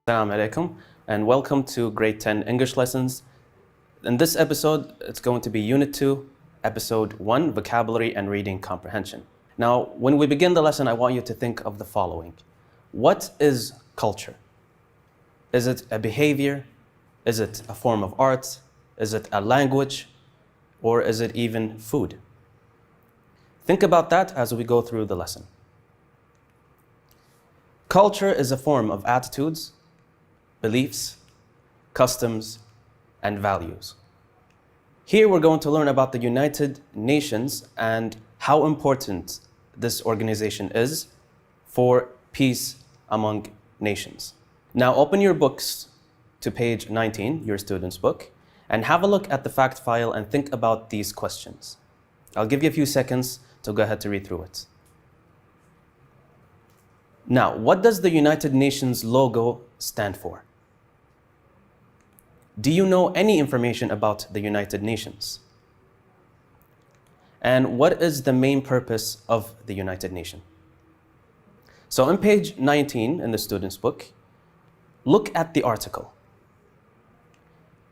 Assalamu alaikum and welcome to Grade 10 English Lessons. In this episode, it's going to be Unit 2, Episode 1, Vocabulary and Reading Comprehension. Now, when we begin the lesson, I want you to think of the following. What is culture? Is it a behavior? Is it a form of art? Is it a language? Or is it even food? Think about that as we go through the lesson. Culture is a form of attitudes, beliefs, customs, and values. Here we're going to learn about the United Nations and how important this organization is for peace among nations. Now open your books to page 19, your student's book, and have a look at the fact file and think about these questions. I'll give you a few seconds to go ahead to read through it. Now, what does the United Nations logo stand for? Do you know any information about the United Nations? And what is the main purpose of the United Nations? So on page 19 in the student's book, look at the article.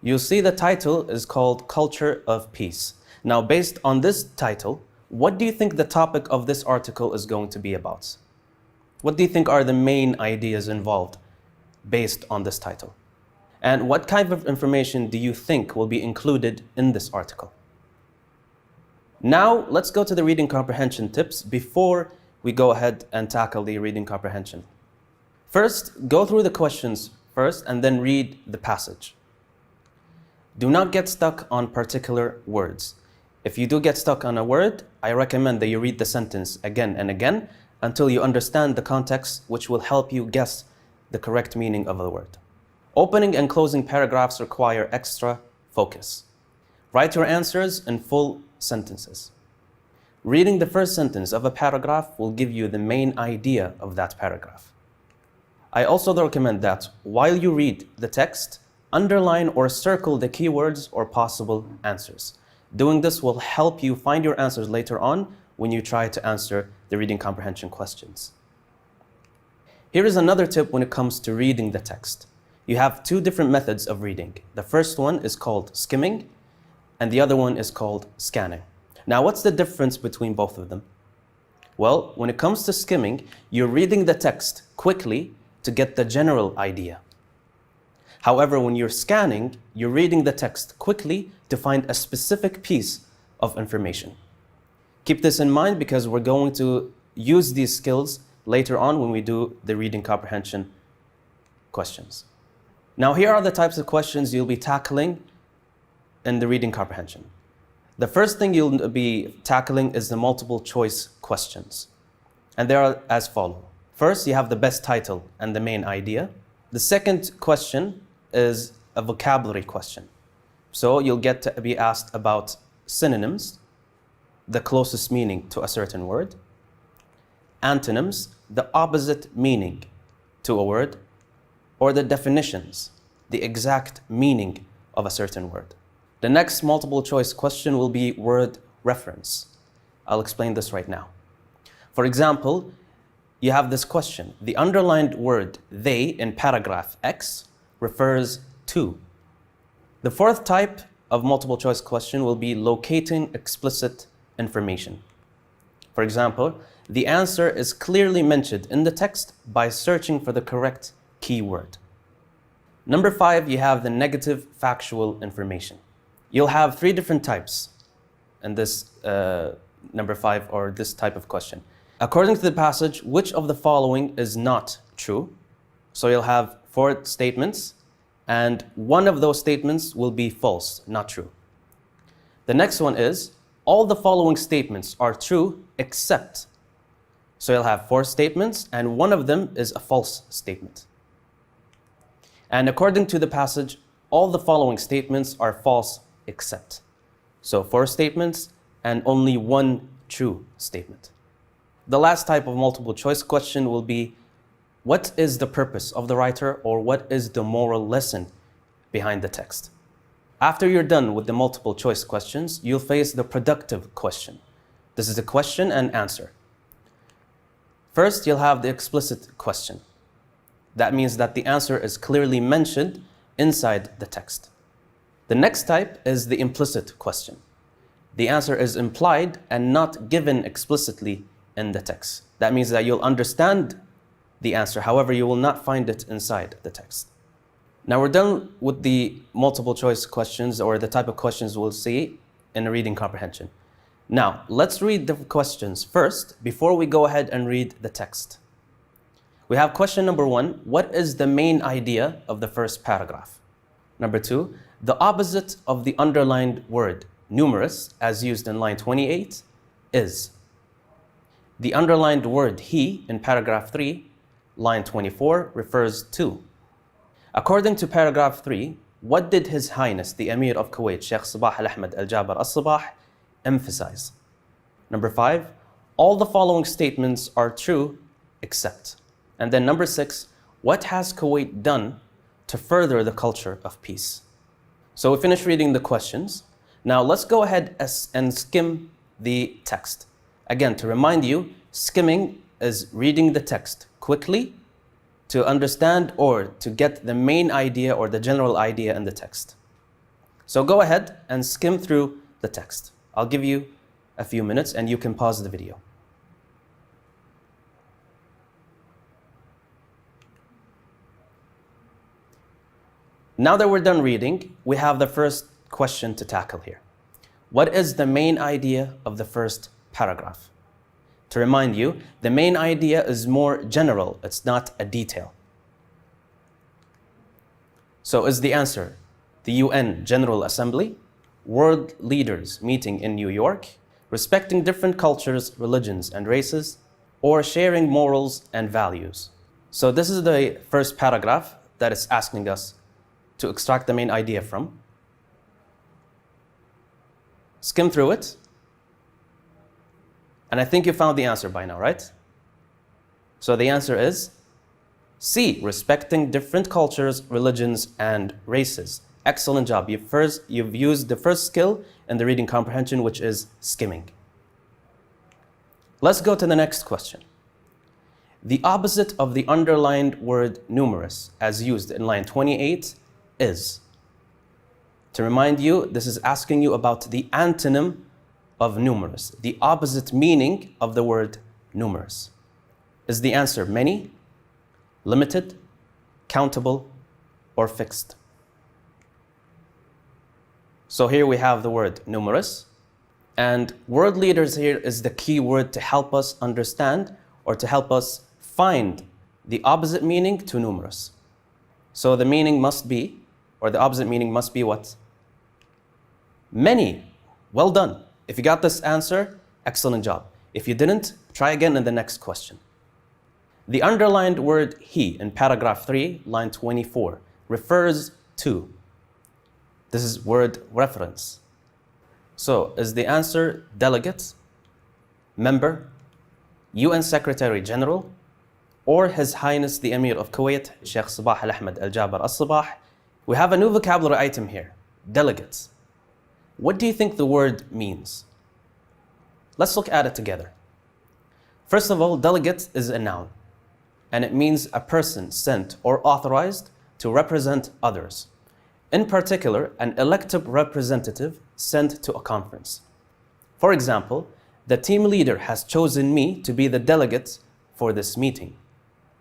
You'll see the title is called Culture of Peace. Now, based on this title, what do you think the topic of this article is going to be about? What do you think are the main ideas involved based on this title? And what kind of information do you think will be included in this article? Now, let's go to the reading comprehension tips before we go ahead and tackle the reading comprehension. First, go through the questions first and then read the passage. Do not get stuck on particular words. If you do get stuck on a word, I recommend that you read the sentence again and again until you understand the context, which will help you guess the correct meaning of the word. Opening and closing paragraphs require extra focus. Write your answers in full sentences. Reading the first sentence of a paragraph will give you the main idea of that paragraph. I also recommend that while you read the text, underline or circle the keywords or possible answers. Doing this will help you find your answers later on when you try to answer the reading comprehension questions. Here is another tip when it comes to reading the text. You have two different methods of reading. The first one is called skimming, and the other one is called scanning. Now, what's the difference between both of them? Well, when it comes to skimming, you're reading the text quickly to get the general idea. However, when you're scanning, you're reading the text quickly to find a specific piece of information. Keep this in mind because we're going to use these skills later on when we do the reading comprehension questions. Now, here are the types of questions you'll be tackling in the reading comprehension. The first thing you'll be tackling is the multiple choice questions. And they are as follows. First, you have the best title and the main idea. The second question is a vocabulary question. So you'll get to be asked about synonyms, the closest meaning to a certain word, antonyms, the opposite meaning to a word, or the definitions, the exact meaning of a certain word. The next multiple choice question will be word reference. I'll explain this right now. For example, you have this question. The underlined word they in paragraph X refers to. The fourth type of multiple choice question will be locating explicit information. For example, the answer is clearly mentioned in the text by searching for the correct keyword. Number 5, you have the negative factual information. You'll have 3 different types in this number 5 or this type of question. According to the passage, which of the following is not true? So you'll have 4 statements, and one of those statements will be false, not true. The next one is, all the following statements are true except. So you'll have 4 statements, and one of them is a false statement. And according to the passage, all the following statements are false except. So 4 statements and only 1 true statement. The last type of multiple choice question will be, what is the purpose of the writer, or what is the moral lesson behind the text? After you're done with the multiple choice questions, you'll face the productive question. This is a question and answer. First, you'll have the explicit question. That means that the answer is clearly mentioned inside the text. The next type is the implicit question. The answer is implied and not given explicitly in the text. That means that you'll understand the answer, however, you will not find it inside the text. Now we're done with the multiple choice questions, or the type of questions we'll see in reading comprehension. Now, let's read the questions first before we go ahead and read the text. We have question number 1, what is the main idea of the first paragraph? Number 2, the opposite of the underlined word numerous, as used in line 28, is. The underlined word he in paragraph 3, line 24, refers to. According to paragraph 3, what did His Highness the Emir of Kuwait, Sheikh Sabah Al-Ahmed Al-Jaber Al-Sabah, emphasize? Number 5, all the following statements are true except. And then number 6, what has Kuwait done to further the culture of peace? So we finished reading the questions. Now let's go ahead and skim the text. Again, to remind you, skimming is reading the text quickly to understand or to get the main idea or the general idea in the text. So go ahead and skim through the text. I'll give you a few minutes and you can pause the video. Now that we're done reading, we have the first question to tackle here. What is the main idea of the first paragraph? To remind you, the main idea is more general, it's not a detail. So is the answer the UN General Assembly, world leaders meeting in New York, respecting different cultures, religions, and races, or sharing morals and values? So this is the first paragraph that is asking us to extract the main idea from. Skim through it. And I think you found the answer by now, right? So the answer is C, respecting different cultures, religions, and races. Excellent job. You've used the first skill in the reading comprehension, which is skimming. Let's go to the next question. The opposite of the underlined word numerous, as used in line 28, is. To remind you, this is asking you about the antonym of numerous, the opposite meaning of the word numerous. Is the answer many, limited, countable, or fixed? So here we have the word numerous, and world leaders here is the key word to help us understand or to help us find the opposite meaning to numerous. So the meaning must be, or the opposite meaning must be what? Many. Well done. If you got this answer, excellent job. If you didn't, try again in the next question. The underlined word he in paragraph 3, line 24, refers to. This is word reference. So is the answer delegate, member, UN Secretary General, or His Highness the Emir of Kuwait, Sheikh Sabah Al-Ahmed Al-Jaber Al-Sabah? We have a new vocabulary item here, delegates. What do you think the word means? Let's look at it together. First of all, delegate is a noun, and it means a person sent or authorized to represent others. In particular, an elected representative sent to a conference. For example, the team leader has chosen me to be the delegate for this meeting.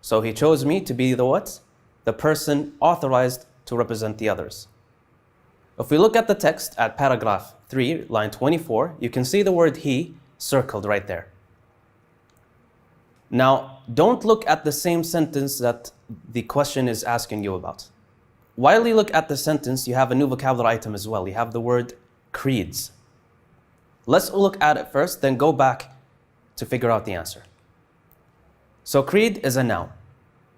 So he chose me to be the what? The person authorized to represent the others. If we look at the text at paragraph 3, line 24, you can see the word he circled right there. Now, don't look at the same sentence that the question is asking you about. While you look at the sentence, you have a new vocabulary item as well. You have the word creeds. Let's look at it first, then go back to figure out the answer. So creed is a noun.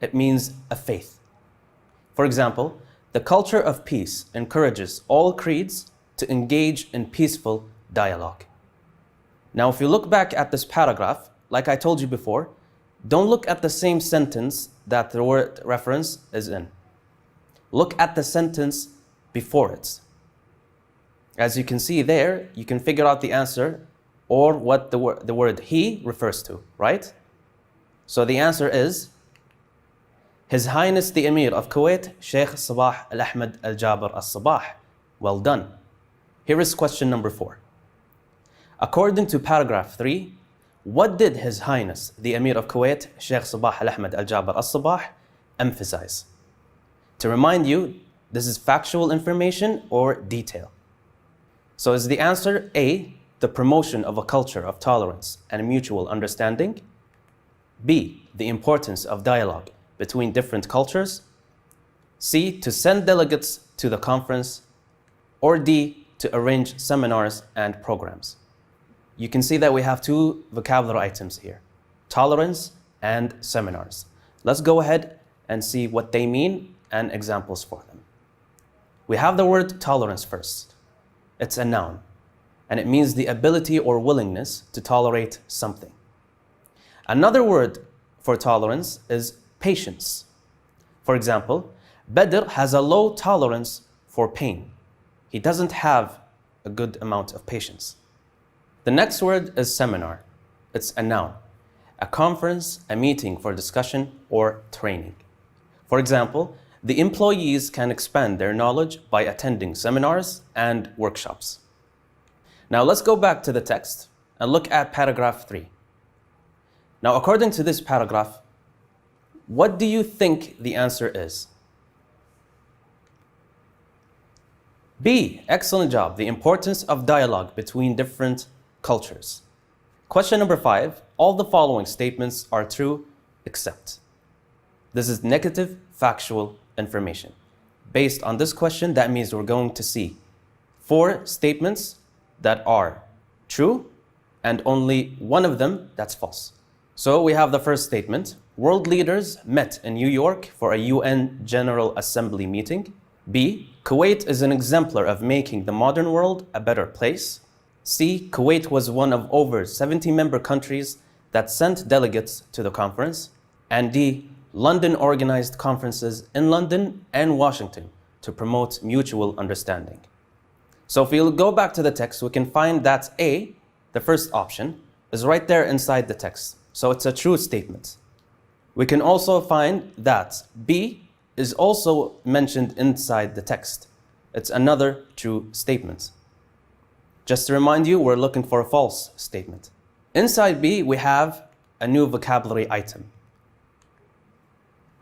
It means a faith. For example, the culture of peace encourages all creeds to engage in peaceful dialogue. Now, if you look back at this paragraph, like I told you before, don't look at the same sentence that the word reference is in. Look at the sentence before it. As you can see there, you can figure out the answer or what the word he refers to, right? So the answer is His Highness the Emir of Kuwait, Sheikh Sabah Al-Ahmed Al-Jaber Al-Sabah. Well done. Here is question number 4. According to paragraph 3, what did His Highness the Emir of Kuwait, Sheikh Sabah Al-Ahmed Al-Jaber Al-Sabah, emphasize? To remind you, this is factual information or detail. So is the answer A, the promotion of a culture of tolerance and mutual understanding? B, the importance of dialogue between different cultures? C, to send delegates to the conference? Or D, to arrange seminars and programs? You can see that we have 2 vocabulary items here, tolerance and seminars. Let's go ahead and see what they mean and examples for them. We have the word tolerance first. It's a noun, and it means the ability or willingness to tolerate something. Another word for tolerance is patience. For example, Badr has a low tolerance for pain. He doesn't have a good amount of patience. The next word is seminar. It's a noun, a conference, a meeting for discussion or training. For example, the employees can expand their knowledge by attending seminars and workshops. Now let's go back to the text and look at paragraph 3. Now, according to this paragraph, what do you think the answer is? B, excellent job, the importance of dialogue between different cultures. Question number 5, all the following statements are true except. This is negative factual information. Based on this question, that means we're going to see 4 statements that are true and only one of them that's false. So we have the first statement. World leaders met in New York for a UN General Assembly meeting. B, Kuwait is an exemplar of making the modern world a better place. C, Kuwait was one of over 70 member countries that sent delegates to the conference. And D, London organized conferences in London and Washington to promote mutual understanding. So if we go back to the text, we can find that A, the first option, is right there inside the text. So it's a true statement. We can also find that B is also mentioned inside the text. It's another true statement. Just to remind you, we're looking for a false statement. Inside B, we have a new vocabulary item.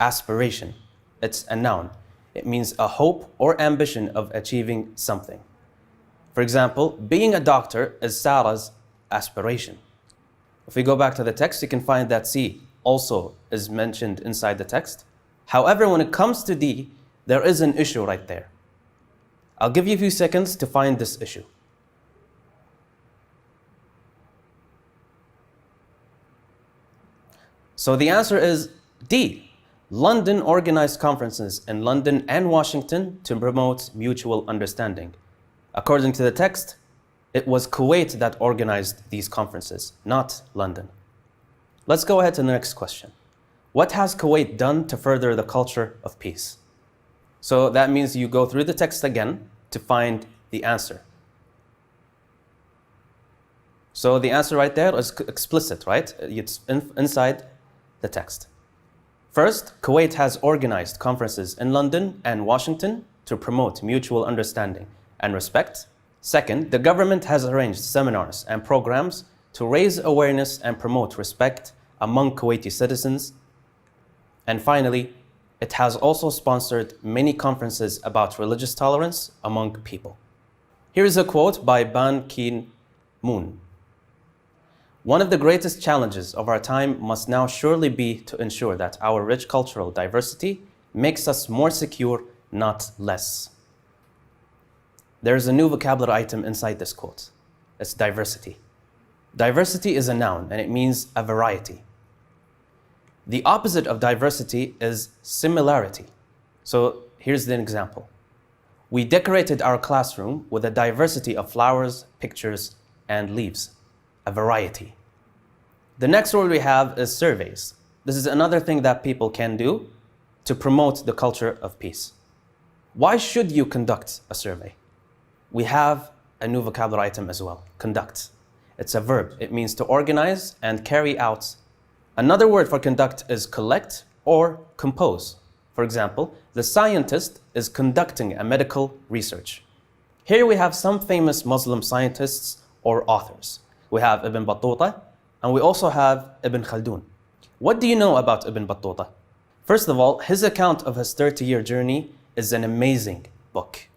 Aspiration. It's a noun. It means a hope or ambition of achieving something. For example, being a doctor is Sarah's aspiration. If we go back to the text, you can find that C also is mentioned inside the text. However, when it comes to D, there is an issue right there. I'll give you a few seconds to find this issue. So the answer is D. London organized conferences in London and Washington to promote mutual understanding. According to the text, it was Kuwait that organized these conferences, not London. Let's go ahead to the next question. What has Kuwait done to further the culture of peace? So that means you go through the text again to find the answer. So the answer right there is explicit, right? It's inside the text. First, Kuwait has organized conferences in London and Washington to promote mutual understanding and respect. Second, the government has arranged seminars and programs to raise awareness and promote respect among Kuwaiti citizens. And finally, it has also sponsored many conferences about religious tolerance among people. Here is a quote by Ban Ki-moon. One of the greatest challenges of our time must now surely be to ensure that our rich cultural diversity makes us more secure, not less. There is a new vocabulary item inside this quote. It's diversity. Diversity is a noun and it means a variety. The opposite of diversity is similarity. So here's the example. We decorated our classroom with a diversity of flowers, pictures, and leaves. A variety. The next word we have is surveys. This is another thing that people can do to promote the culture of peace. Why should you conduct a survey? We have a new vocabulary item as well, conduct. It's a verb. It means to organize and carry out. Another word for conduct is collect or compose. For example, the scientist is conducting a medical research. Here we have some famous Muslim scientists or authors. We have Ibn Battuta, and we also have Ibn Khaldun. What do you know about Ibn Battuta? First of all, his account of his 30-year journey is an amazing book.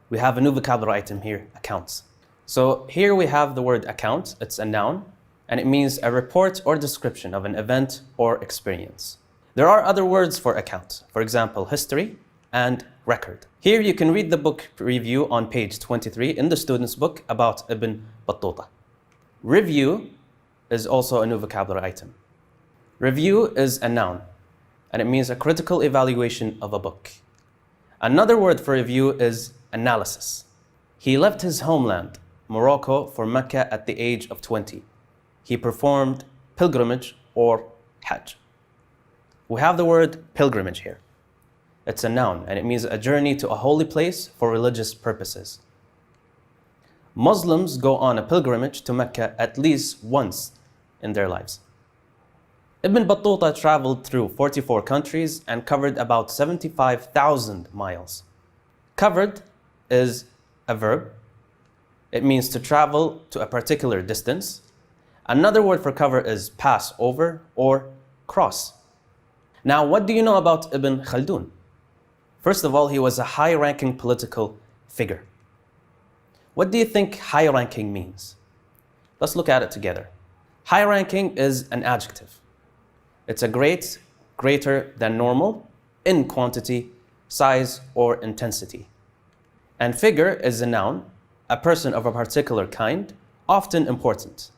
We have a new vocabulary item here, accounts. So here we have the word account, it's a noun, and it means a report or description of an event or experience. There are other words for account, for example, history and record. Here you can read the book review on page 23 in the student's book about Ibn Battuta. Review is also a new vocabulary item. Review is a noun, and it means a critical evaluation of a book. Another word for review is analysis. He left his homeland, Morocco, for Mecca at the age of 20. He performed pilgrimage or Hajj. We have the word pilgrimage here. It's a noun, and it means a journey to a holy place for religious purposes. Muslims go on a pilgrimage to Mecca at least once in their lives. Ibn Battuta traveled through 44 countries and covered about 75,000 miles. Covered is a verb. It means to travel to a particular distance. Another word for cover is pass over or cross. Now, what do you know about Ibn Khaldun? First of all, he was a high-ranking political figure. What do you think high-ranking means? Let's look at it together. High-ranking is an adjective. It's a great, greater than normal, in quantity, size, or intensity. And figure is a noun, a person of a particular kind, often important.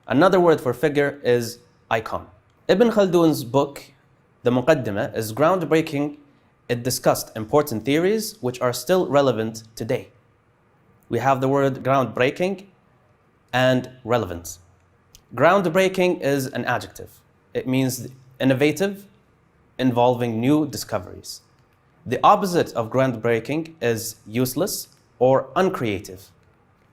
Another word for figure is icon. Ibn Khaldun's book, The Muqaddimah, is groundbreaking. It discussed important theories which are still relevant today. We have the word groundbreaking and relevant. Groundbreaking is an adjective. It means innovative, involving new discoveries. The opposite of groundbreaking is useless or uncreative.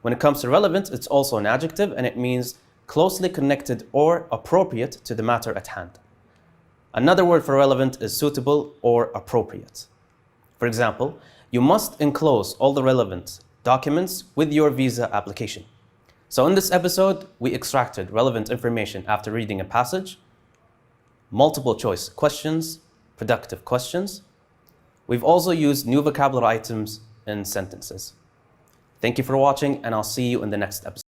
When it comes to relevant, it's also an adjective, and it means closely connected or appropriate to the matter at hand. Another word for relevant is suitable or appropriate. For example, you must enclose all the relevant documents with your visa application. So in this episode, we extracted relevant information after reading a passage, multiple choice questions, productive questions. We've also used new vocabulary items in sentences. Thank you for watching, and I'll see you in the next episode.